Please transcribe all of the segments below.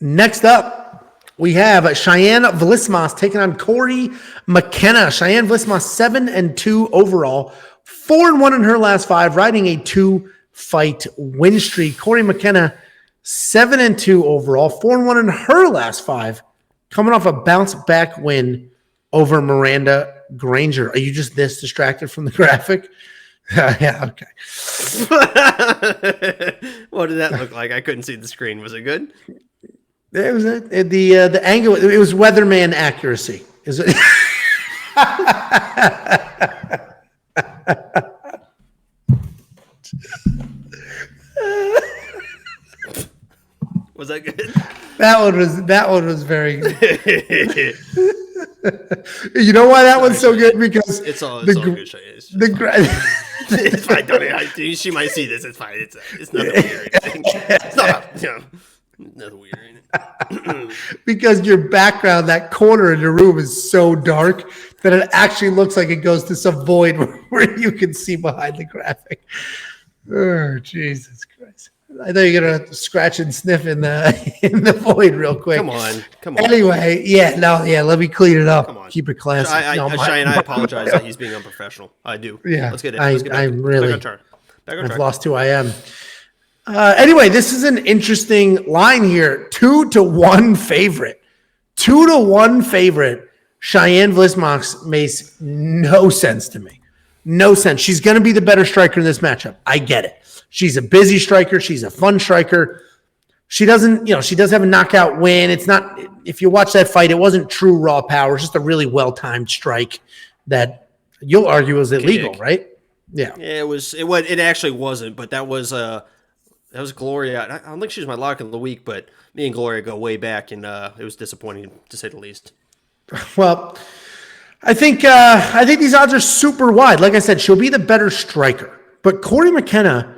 Next up, we have Cheyanne Vlismas taking on Cory McKenna. Cheyanne Vlismas 7-2 overall, 4-1 in her last 5, riding a 2-fight win streak. Cory McKenna 7-2 overall, 4-1 in her last 5, coming off a bounce back win over Miranda Granger. Are you just this distracted from the graphic? Yeah, okay. What did that look like? I couldn't see the screen. Was it good? It was the angle. It was weatherman accuracy. Is it? Was that good? That one was very good. You know why that one's so good? Because it's all good. It's fine. She might see this. It's fine. It's nothing weird. It's not. Nothing weird. Because your background, that corner in the room, is so dark that it actually looks like it goes to some void where you can see behind the graphic. Oh, Jesus Christ! I thought you were gonna scratch and sniff in the void real quick. Come on. Anyway, let me clean it up. Come on. Keep it classy. I apologize that he's being unprofessional. I do. Yeah, let's get it. I'm really. Back on track. I've lost who I am. Anyway, this is an interesting line here. 2-1 favorite. 2-1 favorite. Cheyanne Vlismas makes no sense to me. No sense. She's going to be the better striker in this matchup. I get it. She's a busy striker. She's a fun striker. She doesn't, she does have a knockout win. It's not, if you watch that fight, it wasn't true raw power. It's just a really well-timed strike that you'll argue was illegal, right? Yeah. Yeah, it actually wasn't, but that was Gloria. I don't think she was my lock of the week, but me and Gloria go way back, and it was disappointing to say the least. Well, I think these odds are super wide. Like I said, she'll be the better striker. But Cory McKenna,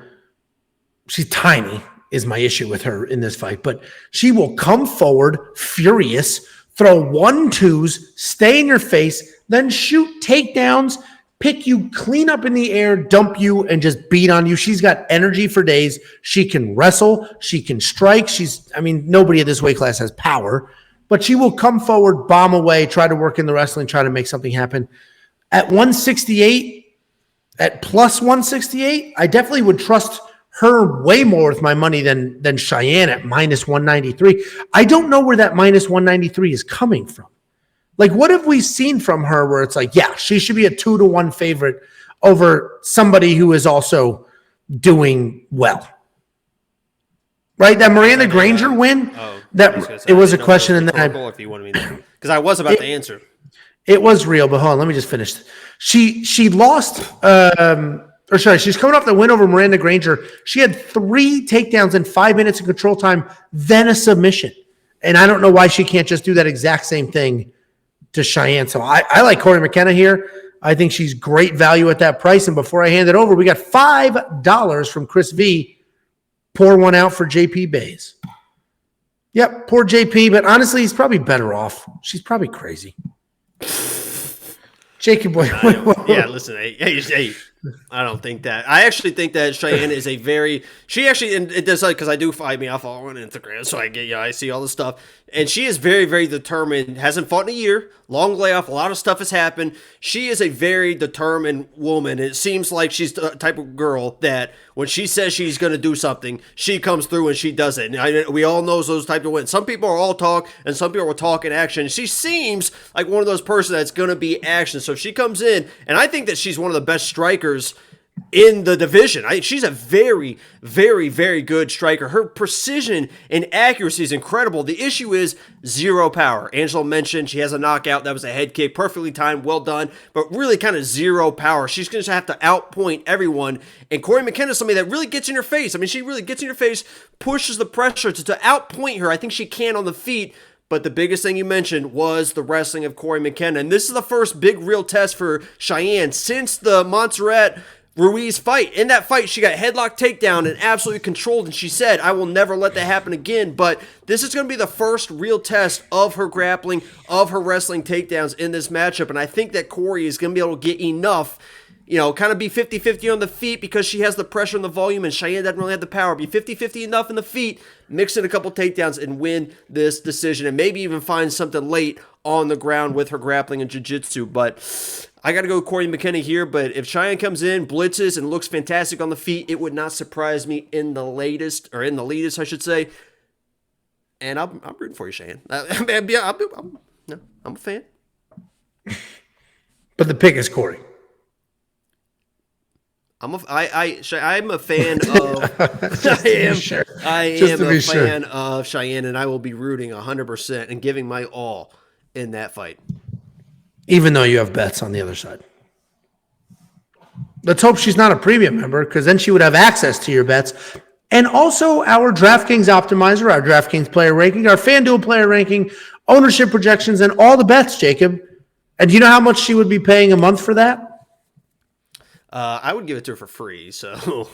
she's tiny, is my issue with her in this fight. But she will come forward furious, throw 1-2s, stay in your face, then shoot takedowns, pick you clean up in the air, dump you, and just beat on you. She's got energy for days. She can wrestle. She can strike. Nobody at this weight class has power. But she will come forward, bomb away, try to work in the wrestling, try to make something happen. At 168, at plus 168, I definitely would trust her way more with my money than Cheyanne at minus 193. I don't know where that minus 193 is coming from. Like, what have we seen from her where it's like, yeah, she should be a 2-1 favorite over somebody who is also doing well? Right? That Miranda Granger win, it was a question. And then if you wanted me to, because I was about to answer. It was real, but hold on, let me just finish. She lost, she's coming off the win over Miranda Granger. She had 3 takedowns in 5 minutes of control time, then a submission. And I don't know why she can't just do that exact same thing to Cheyanne. So I like Cory McKenna here. I think she's great value at that price. And before I hand it over, we got $5 from Chris V. Pour one out for JP Bays. Yep, poor JP, but honestly, he's probably better off. She's probably crazy. Jacob, boy. Yeah, listen, hey, I don't think that. I actually think that Cheyanne is a very. She actually, and it does like because I follow her on Instagram, so I see all this stuff, and she is very, very determined. Hasn't fought in a year, long layoff, a lot of stuff has happened. She is a very determined woman. It seems like she's the type of girl that when she says she's going to do something, she comes through and she does it. And we all know those type of women. Some people are all talk, and some people are talk and action. She seems like one of those persons that's going to be action. So she comes in, and I think that she's one of the best strikers in the division. She's a very, very, very good striker. Her precision and accuracy is incredible. The issue is zero power. Angela mentioned she has a knockout. That was a head kick. Perfectly timed. Well done. But really kind of zero power. She's going to have to outpoint everyone. And Cory McKenna is somebody that really gets in your face. She really gets in your face, pushes the pressure to outpoint her. I think she can on the feet. But the biggest thing you mentioned was the wrestling of Cory McKenna. And this is the first big real test for Cheyanne since the Montserrat Ruiz fight. In that fight, she got headlock takedown and absolutely controlled. And she said, I will never let that happen again. But this is going to be the first real test of her grappling, of her wrestling takedowns in this matchup. And I think that Cory is going to be able to get enough kind of be 50-50 on the feet because she has the pressure and the volume, and Cheyanne doesn't really have the power. Be 50-50 enough in the feet, mix in a couple takedowns, and win this decision, and maybe even find something late on the ground with her grappling and jiu-jitsu. But I got to go with Cory McKenna here, but if Cheyanne comes in, blitzes, and looks fantastic on the feet, it would not surprise me in the latest, I should say. And I'm rooting for you, Cheyanne. I'm a fan. But the pick is Cory. I'm a fan of. I am a fan of Cheyanne, and I will be rooting 100% and giving my all in that fight. Even though you have bets on the other side. Let's hope she's not a premium member, because then she would have access to your bets. And also our DraftKings optimizer, our DraftKings player ranking, our FanDuel player ranking, ownership projections, and all the bets, Jacob. And do you know how much she would be paying a month for that? I would give it to her for free, so.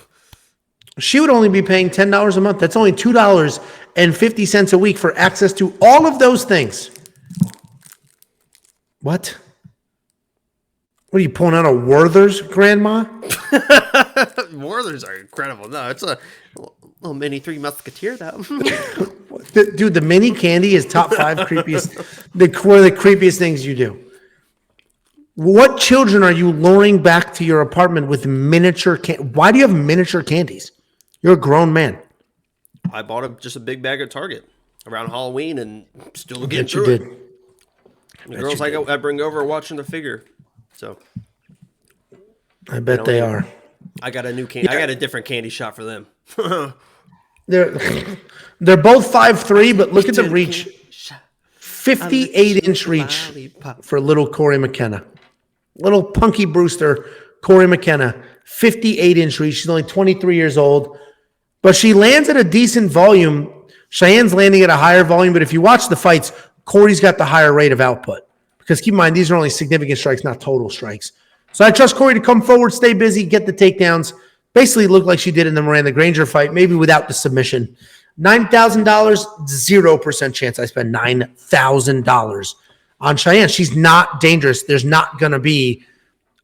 She would only be paying $10 a month. That's only $2.50 a week for access to all of those things. What? What are you pulling out of Werther's, Grandma? Werther's are incredible. No, it's a little mini Three Musketeer, though. Dude, the mini candy is top 5 creepiest. One of the creepiest things you do. What children are you luring back to your apartment with miniature Why do you have miniature candies? You're a grown man. I bought just a big bag at Target around Halloween and still getting Bet you through did. it. The girls I bring over are watching the figure. So I bet they are. I got a new candy. I got a different candy shop for them. They're both 5'3", but look at the reach. 58-inch reach for little Cory McKenna. Little punky Brewster, Cory McKenna, 58-inch reach. She's only 23 years old, but she lands at a decent volume. Cheyenne's landing at a higher volume, but if you watch the fights, Cory's got the higher rate of output. Because keep in mind, these are only significant strikes, not total strikes. So I trust Cory to come forward, stay busy, get the takedowns. Basically look like she did in the Miranda Granger fight, maybe without the submission. $9,000, 0% chance I spend $9,000 on Cheyanne. She's not dangerous. There's not going to be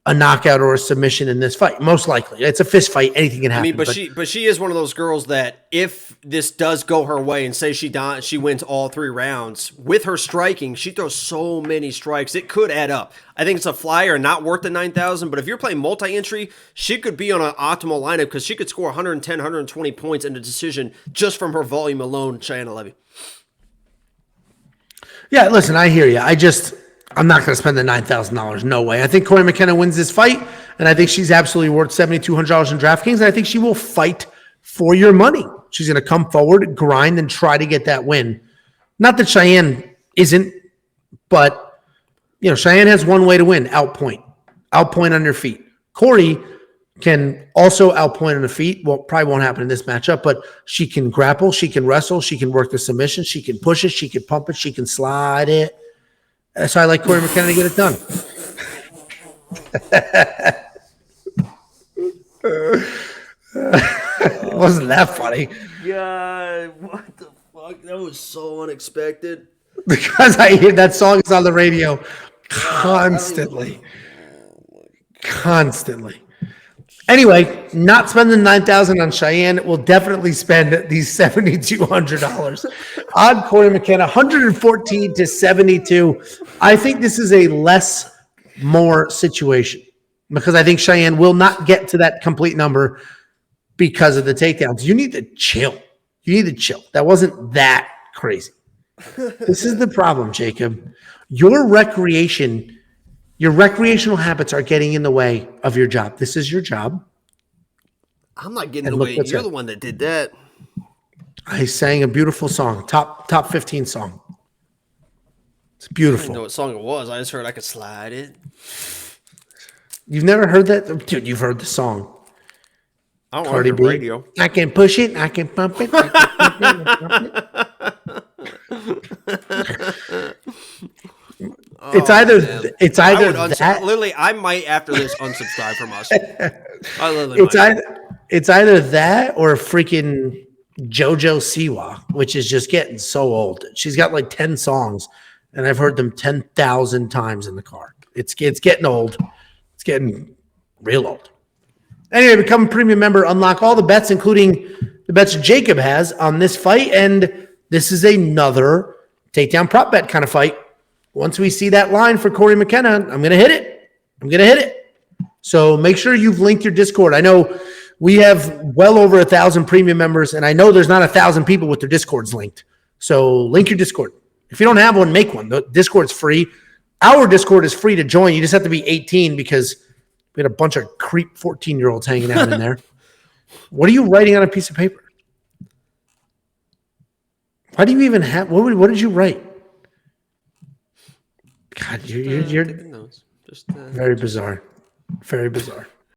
a knockout or a submission in this fight. Most likely. It's a fist fight. Anything can happen. I mean, but she is one of those girls that if this does go her way and say she wins all 3 rounds, with her striking, she throws so many strikes, it could add up. I think it's a flyer, not worth the 9,000, but if you're playing multi-entry, she could be on an optimal lineup because she could score 110, 120 points in a decision just from her volume alone, Cheyanne Levy. Yeah, listen, I hear you. I'm not going to spend the $9,000. No way. I think Cory McKenna wins this fight, and I think she's absolutely worth $7,200 in DraftKings, and I think she will fight for your money. She's going to come forward, grind, and try to get that win. Not that Cheyanne isn't, but Cheyanne has one way to win: outpoint on your feet. Cory can also outpoint on the feet. Well, probably won't happen in this matchup, but she can grapple, she can wrestle, she can work the submission, she can push it, she can pump it, she can slide it. So I like Cory McKenna to get it done. It wasn't that funny. God, what the fuck? That was so unexpected. Because I hear that song is on the radio constantly. Constantly. Anyway, not spending $9,000 on Cheyanne. Will definitely spend these $7,200 on Cory McKenna. 114 to 72. I think this is a more situation because I think Cheyanne will not get to that complete number because of the takedowns. You need to chill. That wasn't that crazy. This is the problem, Jacob. Your recreational habits are getting in the way of your job. This is your job. I'm not getting in the way. You're the one that did that. I sang a beautiful song, top 15 song. It's beautiful. I didn't know what song it was. I just heard I could slide it. You've never heard that? Dude, you've heard the song. I don't want to hear radio. I can push it. I can pump it. It's either that. Literally, I might after this unsubscribe from us. It's either that or freaking JoJo Siwa, which is just getting so old. She's got like 10 songs, and I've heard them 10,000 times in the car. It's getting old. It's getting Real old. Anyway, become a premium member, unlock all the bets, including the bets Jacob has on this fight. And this is another takedown prop bet kind of fight. Once we see that line for Cory McKenna, I'm going to hit it. So make sure you've linked your Discord. I know we have well over 1,000 premium members, and I know there's not 1,000 people with their Discords linked. So link your Discord. If you don't have one, make one. The Discord's free. Our Discord is free to join. You just have to be 18 because we had a bunch of creep 14-year-olds hanging out in there. What are you writing on a piece of paper? Why do you even have? What did you write? God, you're Just very bizarre. Very bizarre.